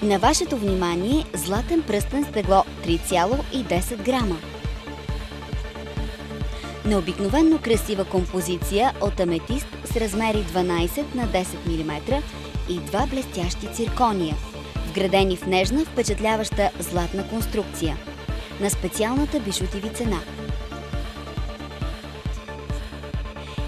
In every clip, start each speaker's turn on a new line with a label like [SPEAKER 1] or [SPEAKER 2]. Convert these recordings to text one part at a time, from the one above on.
[SPEAKER 1] На вашето внимание златен пръстен с тегло 3,10 грама. Необикновено красива композиция от аметист с размери 12 на 10 мм и два блестящи циркония, вградени в нежна, впечатляваща златна конструкция, на специалната бижутиви цена.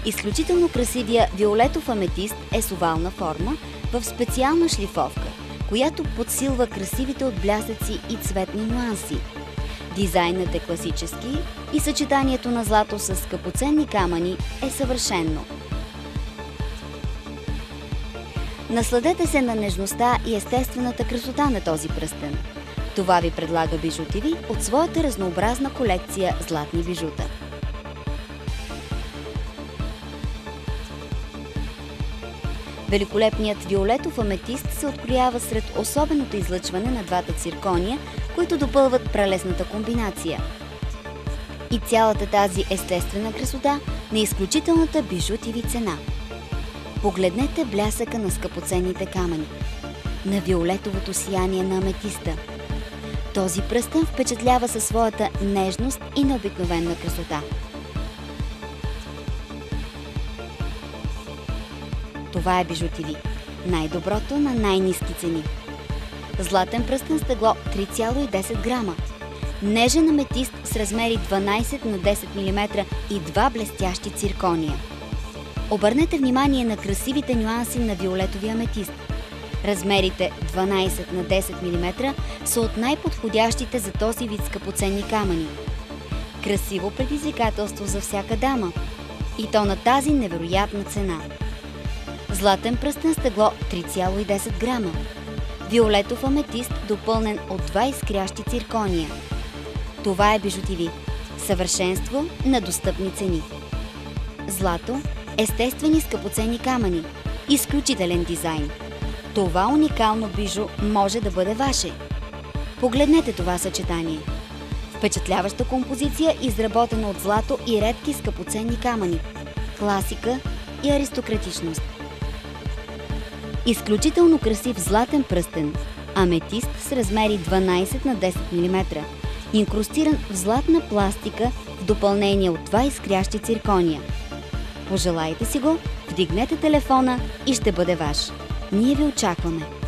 [SPEAKER 1] Изключително красивия виолетов аметист е с овална форма в специална шлифовка, която подсилва красивите отблясъци и цветни нюанси. Дизайнът е класически и съчетанието на злато с скъпоценни камъни е съвършено. Насладете се на нежността и естествената красота на този пръстен. Това ви предлага бижутиви от своята разнообразна колекция златни бижута. Великолепният виолетов аметист се откроява сред особеното излъчване на двата циркония, които допълват прелесната комбинация. И цялата тази естествена красота на изключителната бижутиви цена. Погледнете блясъка на скъпоценните камъни, на виолетовото сияние на аметиста. Този пръстен впечатлява със своята нежност и необикновена красота. Това е бижутиви. Най-доброто на най-ниски цени. Златен пръстен с тегло 3,10 грама. Нежен аметист с размери 12 на 10 мм и два блестящи циркония. Обърнете внимание на красивите нюанси на виолетовия аметист. Размерите 12 на 10 мм са от най-подходящите за този вид скъпоценни камъни. Красиво предизвикателство за всяка дама. И то на тази невероятна цена. Златен пръстен с тегло 3,10 грама. Виолетов аметист, допълнен от два изкрящи циркония. Това е бижутиви. Съвършенство на достъпни цени. Злато, естествени скъпоценни камъни, изключителен дизайн. Това уникално бижу може да бъде ваше. Погледнете това съчетание. Впечатляваща композиция, изработена от злато и редки скъпоценни камъни. Класика и аристократичност. Изключително красив златен пръстен, аметист с размери 12 на 10 мм, инкрустиран в златна пластика в допълнение от два изкрящи циркония. Пожелайте си го, вдигнете телефона и ще бъде ваш. Ние ви очакваме!